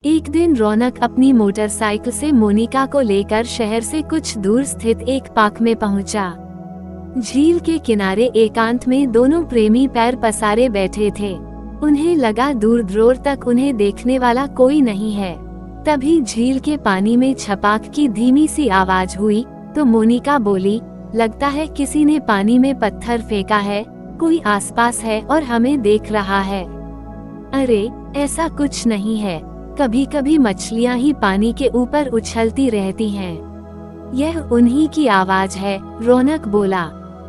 एक दिन रौनक अपनी मोटरसाइकिल से मोनिका को लेकर शहर से कुछ दूर स्थित एक पार्क में पहुंचा। झील के किनारे एकांत में दोनों प्रेमी पैर पसारे बैठे थे। उन्हें लगा दूर दूर तक उन्हें देखने वाला कोई नहीं है। तभी झील के पानी में छपाक की धीमी सी आवाज हुई तो मोनिका बोली, लगता है किसी ने पानी में पत्थर फेंका है, कोई आसपास है और हमें देख रहा है। अरे ऐसा कुछ नहीं है, कभी कभी मछलियाँ ही पानी के ऊपर उछलती रहती हैं। यह उन्हीं की आवाज है, रौनक बोला।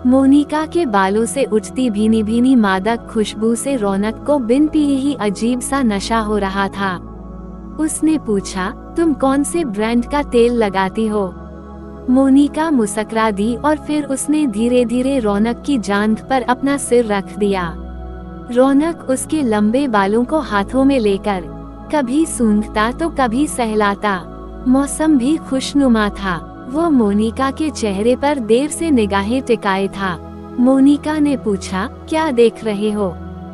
मोनिका के बालों से उठती भीनी भीनी मादक खुशबू से रौनक को बिन पिए ही अजीब सा नशा हो रहा था। उसने पूछा, तुम कौन से ब्रांड का तेल लगाती हो? मोनिका मुस्कुरा दी और फिर उसने धीरे धीरे रौनक की जांघ पर अपना सिर रख दिया। रौनक उसके लंबे बालों को हाथों में लेकर कभी सूंघता तो कभी सहलाता। मौसम भी खुशनुमा था। वो मोनिका के चेहरे पर देर से निगाहें टिकाए था। मोनिका ने पूछा, क्या देख रहे हो?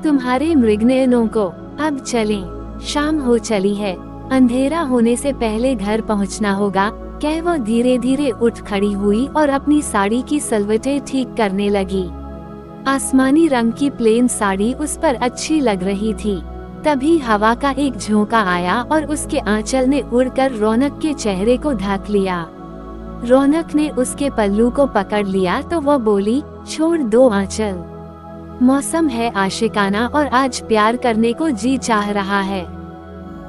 तुम्हारे मृगनयनों को। अब चलें, शाम हो चली है, अंधेरा होने से पहले घर पहुंचना होगा। कह वो धीरे धीरे उठ खड़ी हुई और अपनी साड़ी की सलवटें ठीक करने लगी। आसमानी रंग की प्लेन साड़ी उस पर अच्छी लग रही थी। तभी हवा का एक झोंका आया और उसके आंचल ने उड़कर रौनक के चेहरे को ढक लिया। रौनक ने उसके पल्लू को पकड़ लिया तो वह बोली, छोड़ दो आंचल। मौसम है आशिकाना और आज प्यार करने को जी चाह रहा है।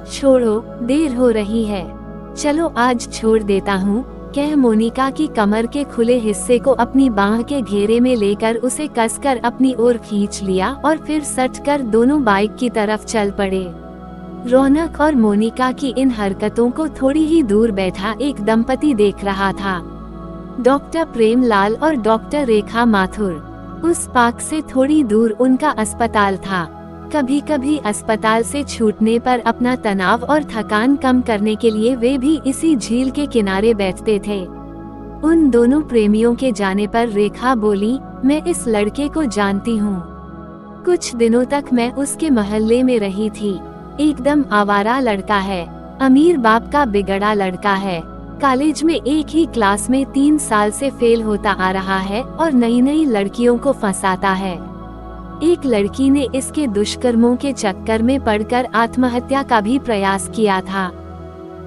छोड़ो, देर हो रही है। चलो आज छोड़ देता हूँ, कह मोनिका की कमर के खुले हिस्से को अपनी बाह के घेरे में लेकर उसे कसकर अपनी ओर खींच लिया और फिर सटकर दोनों बाइक की तरफ चल पड़े। रौनक और मोनिका की इन हरकतों को थोड़ी ही दूर बैठा एक दंपति देख रहा था। डॉक्टर प्रेमलाल और डॉक्टर रेखा माथुर। उस पार्क से थोड़ी दूर उनका अस्पताल था। कभी कभी अस्पताल से छूटने पर अपना तनाव और थकान कम करने के लिए वे भी इसी झील के किनारे बैठते थे। उन दोनों प्रेमियों के जाने पर रेखा बोली, मैं इस लड़के को जानती हूँ। कुछ दिनों तक मैं उसके मोहल्ले में रही थी। एकदम आवारा लड़का है, अमीर बाप का बिगड़ा लड़का है। कॉलेज में एक ही क्लास में 3 साल से फेल होता आ रहा है और नई नई लड़कियों को फंसाता है। एक लड़की ने इसके दुष्कर्मों के चक्कर में पड़कर आत्महत्या का भी प्रयास किया था।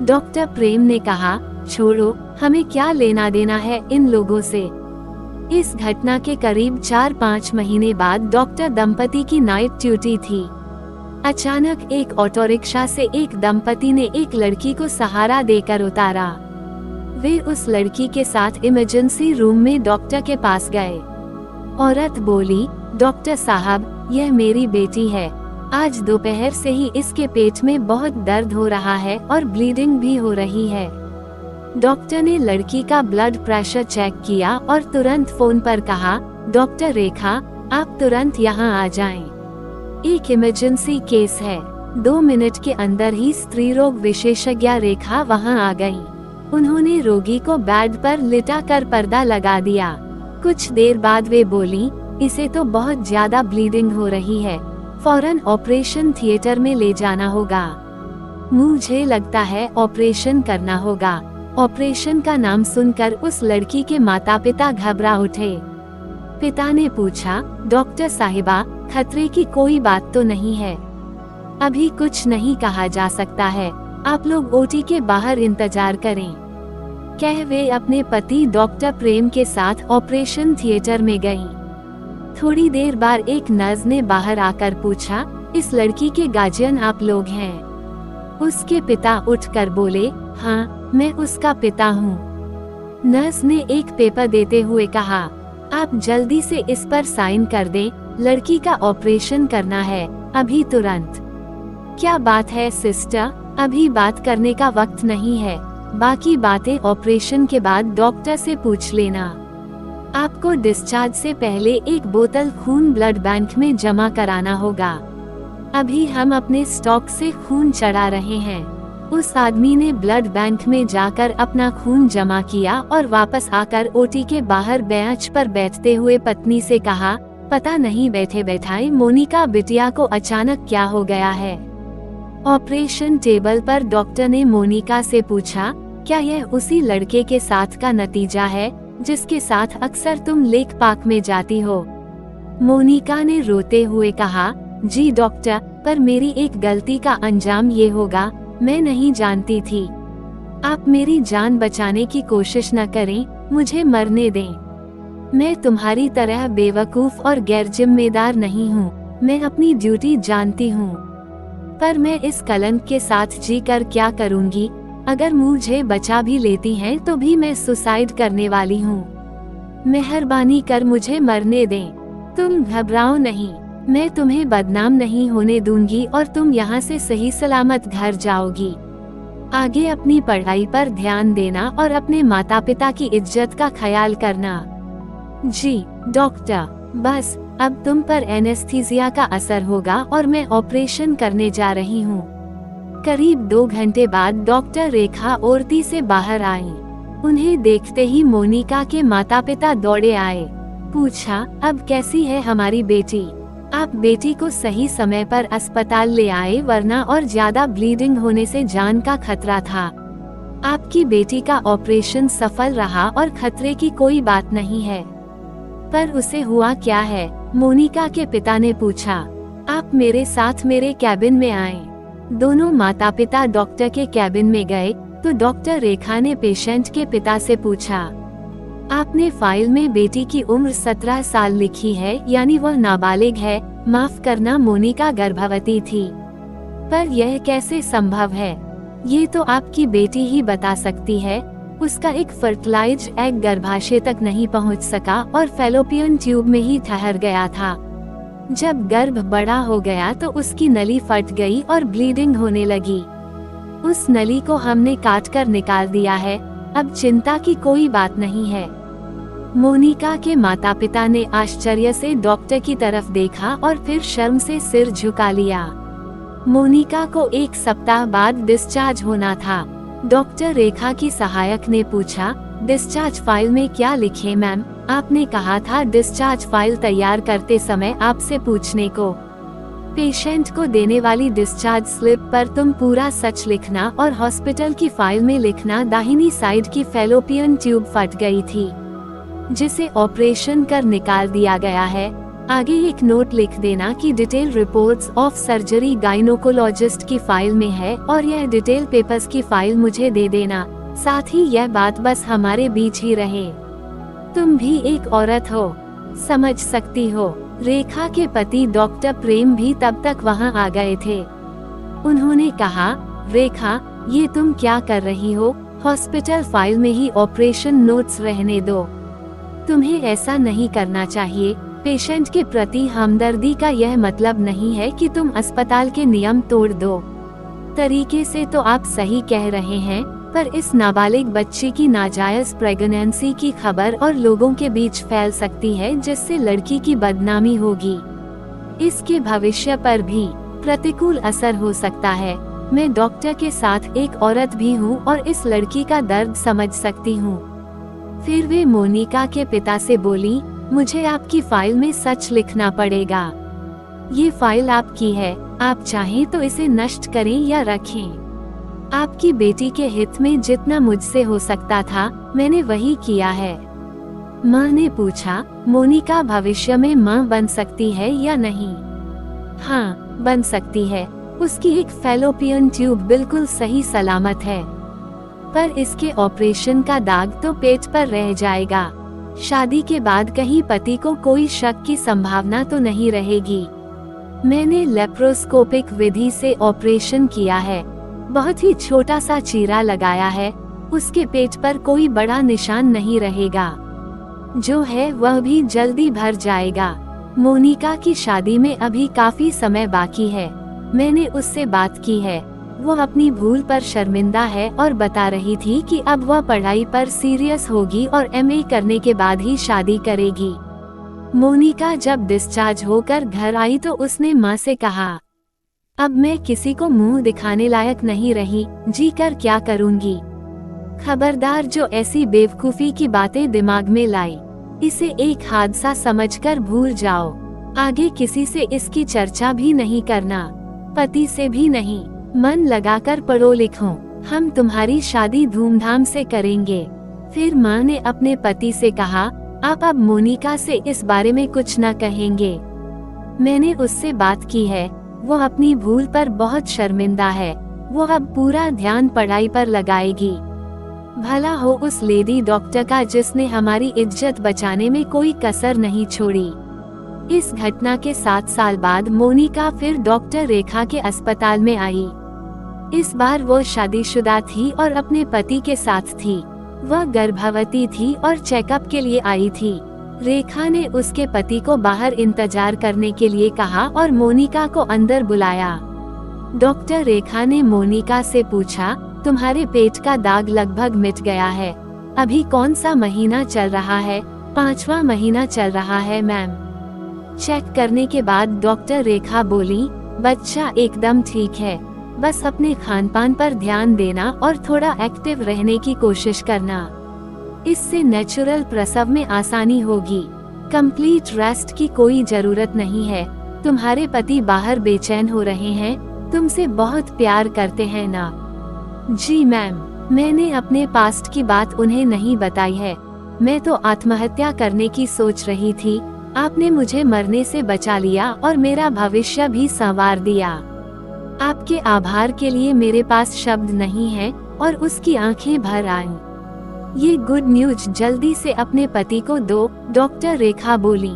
डॉक्टर प्रेम ने कहा, छोड़ो, हमें क्या लेना देना है इन लोगों से। इस घटना के करीब 4-5 महीने बाद डॉक्टर दंपति की नाइट ड्यूटी थी। अचानक एक ऑटो रिक्शा से एक दंपति ने एक लड़की को सहारा देकर उतारा। वे उस लड़की के साथ इमरजेंसी रूम में डॉक्टर के पास गए। औरत बोली, डॉक्टर साहब, यह मेरी बेटी है। आज दोपहर से ही इसके पेट में बहुत दर्द हो रहा है और ब्लीडिंग भी हो रही है। डॉक्टर ने लड़की का ब्लड प्रेशर चेक किया और तुरंत फोन पर कहा, डॉक्टर रेखा, आप तुरंत यहाँ आ जाएं। एक इमरजेंसी केस है। 2 मिनट के अंदर ही स्त्री रोग विशेषज्ञ रेखा वहाँ आ गई। उन्होंने रोगी को बेड पर लिटा कर पर्दा लगा दिया। कुछ देर बाद वे बोली, इसे तो बहुत ज्यादा ब्लीडिंग हो रही है, फौरन ऑपरेशन थिएटर में ले जाना होगा। मुझे लगता है ऑपरेशन करना होगा। ऑपरेशन का नाम सुनकर उस लड़की के माता पिता घबरा उठे। पिता ने पूछा, डॉक्टर साहिबा, खतरे की कोई बात तो नहीं है? अभी कुछ नहीं कहा जा सकता है, आप लोग ओटी के बाहर इंतजार करें। कह वे अपने पति डॉक्टर प्रेम के साथ ऑपरेशन थिएटर में गईं। थोड़ी देर बाद एक नर्स ने बाहर आकर पूछा, इस लड़की के गार्जियन आप लोग हैं? उसके पिता उठकर बोले, हाँ, मैं उसका पिता हूँ। नर्स ने एक पेपर देते हुए कहा, आप जल्दी से इस पर साइन कर दें, लड़की का ऑपरेशन करना है, अभी तुरंत। क्या बात है सिस्टर, अभी बात करने का वक्त नहीं है, बाकी बातें ऑपरेशन के बाद डॉक्टर से पूछ लेना। आपको डिस्चार्ज से पहले एक बोतल खून ब्लड बैंक में जमा कराना होगा। अभी हम अपने स्टॉक से खून चढ़ा रहे हैं। उस आदमी ने ब्लड बैंक में जाकर अपना खून जमा किया और वापस आकर ओटी के बाहर बेंच पर बैठते हुए पत्नी से कहा, पता नहीं बैठे बैठाए मोनिका बिटिया को अचानक क्या हो गया है। ऑपरेशन टेबल पर डॉक्टर ने मोनिका से पूछा, क्या यह उसी लड़के के साथ का नतीजा है जिसके साथ अक्सर तुम लेक पार्क में जाती हो? मोनिका ने रोते हुए कहा, जी डॉक्टर, पर मेरी एक गलती का अंजाम ये होगा, मैं नहीं जानती थी। आप मेरी जान बचाने की कोशिश न करें, मुझे मरने दें। मैं तुम्हारी तरह बेवकूफ और गैर जिम्मेदार नहीं हूँ, मैं अपनी ड्यूटी जानती हूँ। पर मैं इस कलंक के साथ जी कर क्या करूँगी? अगर मुझे बचा भी लेती हैं तो भी मैं सुसाइड करने वाली हूँ। मेहरबानी कर मुझे मरने दें। तुम घबराओ नहीं, मैं तुम्हें बदनाम नहीं होने दूंगी और तुम यहाँ से सही सलामत घर जाओगी। आगे अपनी पढ़ाई पर ध्यान देना और अपने माता पिता की इज्जत का ख्याल करना। जी डॉक्टर, बस अब तुम पर एनेस्थीसिया का असर होगा और मैं ऑपरेशन करने जा रही हूँ। करीब 2 घंटे बाद डॉक्टर रेखा ओरती से बाहर आई। उन्हें देखते ही मोनिका के माता पिता दौड़े आए। पूछा, अब कैसी है हमारी बेटी? आप बेटी को सही समय पर अस्पताल ले आए, वरना और ज्यादा ब्लीडिंग होने से जान का खतरा था। आपकी बेटी का ऑपरेशन सफल रहा और खतरे की कोई बात नहीं है। पर उसे हुआ क्या है? मोनिका के पिता ने पूछा। आप मेरे साथ मेरे कैबिन में आए। दोनों माता पिता डॉक्टर के कैबिन में गए तो डॉक्टर रेखा ने पेशेंट के पिता से पूछा, आपने फाइल में बेटी की उम्र 17 साल लिखी है, यानी वह नाबालिग है। माफ करना, मोनिका गर्भवती थी। पर यह कैसे संभव है? ये तो आपकी बेटी ही बता सकती है। उसका एक फर्टिलाइज एग गर्भाशय तक नहीं पहुंच सका और फैलोपियन ट्यूब में ही ठहर गया था। जब गर्भ बड़ा हो गया तो उसकी नली फट गई और ब्लीडिंग होने लगी। उस नली को हमने काट कर निकाल दिया है। अब चिंता की कोई बात नहीं है। मोनिका के माता पिता ने आश्चर्य से डॉक्टर की तरफ देखा और फिर शर्म से सिर झुका लिया। मोनिका को 1 सप्ताह बाद डिस्चार्ज होना था। डॉक्टर रेखा की सहायक ने पूछा, डिस्चार्ज फाइल में क्या लिखे मैम? आपने कहा था डिस्चार्ज फाइल तैयार करते समय आपसे पूछने को। पेशेंट को देने वाली डिस्चार्ज स्लिप पर तुम पूरा सच लिखना और हॉस्पिटल की फाइल में लिखना, दाहिनी साइड की फैलोपियन ट्यूब फट गई थी, जिसे ऑपरेशन कर निकाल दिया गया है। आगे एक नोट लिख देना कि detail reports of surgery gynaecologist की फाइल में है और यह डिटेल पेपर्स की फाइल मुझे दे देना। साथ ही यह बात बस हमारे बीच ही रहे। तुम भी एक औरत हो, समझ सकती हो। रेखा के पति डॉक्टर प्रेम भी तब तक वहां आ गए थे। उन्होंने कहा, रेखा, ये तुम क्या कर रही हो? हॉस्पिटल फाइल में ही ऑपरेशन नोट्स रहने दो। तुम्हें ऐसा नहीं करना चाहिए। पेशेंट के प्रति हमदर्दी का यह मतलब नहीं है कि तुम अस्पताल के नियम तोड़ दो। तरीके से तो आप सही कह रहे हैं, पर इस नाबालिग बच्ची की नाजायज प्रेगनेंसी की खबर और लोगों के बीच फैल सकती है, जिससे लड़की की बदनामी होगी। इसके भविष्य पर भी प्रतिकूल असर हो सकता है। मैं डॉक्टर के साथ एक औरत भी हूँ और इस लड़की का दर्द समझ सकती हूँ। फिर वे मोनिका के पिता से बोली, मुझे आपकी फाइल में सच लिखना पड़ेगा। ये फाइल आपकी है, आप चाहें तो इसे नष्ट करें या रखें। आपकी बेटी के हित में जितना मुझसे हो सकता था, मैंने वही किया है। माँ ने पूछा, मोनिका भविष्य में माँ बन सकती है या नहीं? हाँ, बन सकती है। उसकी एक फैलोपियन ट्यूब बिल्कुल सही सलामत है, पर इसके ऑपरेशन का दाग तो पेट पर रह जाएगा। शादी के बाद कहीं पति को कोई शक की संभावना तो नहीं रहेगी। मैंने लेप्रोस्कोपिक विधि से ऑपरेशन किया है। बहुत ही छोटा सा चीरा लगाया है। उसके पेट पर कोई बड़ा निशान नहीं रहेगा। जो है वह भी जल्दी भर जाएगा। मोनिका की शादी में अभी काफी समय बाकी है। मैंने उससे बात की है। वो अपनी भूल पर शर्मिंदा है और बता रही थी कि अब वह पढ़ाई पर सीरियस होगी और एमए करने के बाद ही शादी करेगी। मोनिका जब डिस्चार्ज होकर घर आई तो उसने माँ से कहा, अब मैं किसी को मुंह दिखाने लायक नहीं रही, जी कर क्या करूँगी। खबरदार जो ऐसी बेवकूफी की बातें दिमाग में लाई, इसे एक हादसा समझकर भूल जाओ। आगे किसी से इसकी चर्चा भी नहीं करना, पति से भी नहीं। मन लगाकर पढ़ो लिखो, हम तुम्हारी शादी धूमधाम से करेंगे। फिर माँ ने अपने पति से कहा, आप अब मोनिका से इस बारे में कुछ न कहेंगे। मैंने उससे बात की है, वो अपनी भूल पर बहुत शर्मिंदा है। वो अब पूरा ध्यान पढ़ाई पर लगाएगी। भला हो उस लेडी डॉक्टर का जिसने हमारी इज्जत बचाने में कोई कसर नहीं छोड़ी। इस घटना के 7 साल बाद मोनिका फिर डॉक्टर रेखा के अस्पताल में आई। इस बार वो शादीशुदा थी और अपने पति के साथ थी। वह गर्भवती थी और चेकअप के लिए आई थी। रेखा ने उसके पति को बाहर इंतजार करने के लिए कहा और मोनिका को अंदर बुलाया। डॉक्टर रेखा ने मोनिका से पूछा, तुम्हारे पेट का दाग लगभग मिट गया है। अभी कौन सा महीना चल रहा है? 5वां महीना चल रहा है मैम। चेक करने के बाद डॉक्टर रेखा बोली, बच्चा एकदम ठीक है, बस अपने खानपान पर ध्यान देना और थोड़ा एक्टिव रहने की कोशिश करना। इससे नेचुरल प्रसव में आसानी होगी। कंप्लीट रेस्ट की कोई जरूरत नहीं है। तुम्हारे पति बाहर बेचैन हो रहे हैं, तुमसे बहुत प्यार करते हैं ना? जी मैम, मैंने अपने पास्ट की बात उन्हें नहीं बताई है। मैं तो आत्महत्या करने की सोच रही थी। आपने मुझे मरने से बचा लिया और मेरा भविष्य भी संवार दिया। आपके आभार के लिए मेरे पास शब्द नहीं है। और उसकी आंखें भर आईं। ये गुड न्यूज जल्दी से अपने पति को दो, डॉक्टर रेखा बोली।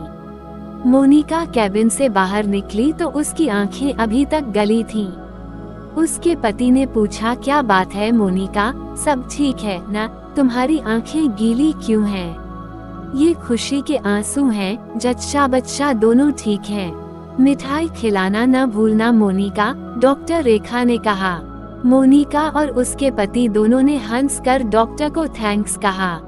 मोनिका कैबिन से बाहर निकली तो उसकी आंखें अभी तक गली थीं। उसके पति ने पूछा, क्या बात है मोनिका, सब ठीक है ना? तुम्हारी आंखें गीली क्यों हैं? ये खुशी के आंसू हैं, जच्चा बच्चा दोनों ठीक हैं। मिठाई खिलाना न भूलना मोनिका, डॉक्टर रेखा ने कहा। मोनिका और उसके पति दोनों ने हंसकर डॉक्टर को थैंक्स कहा।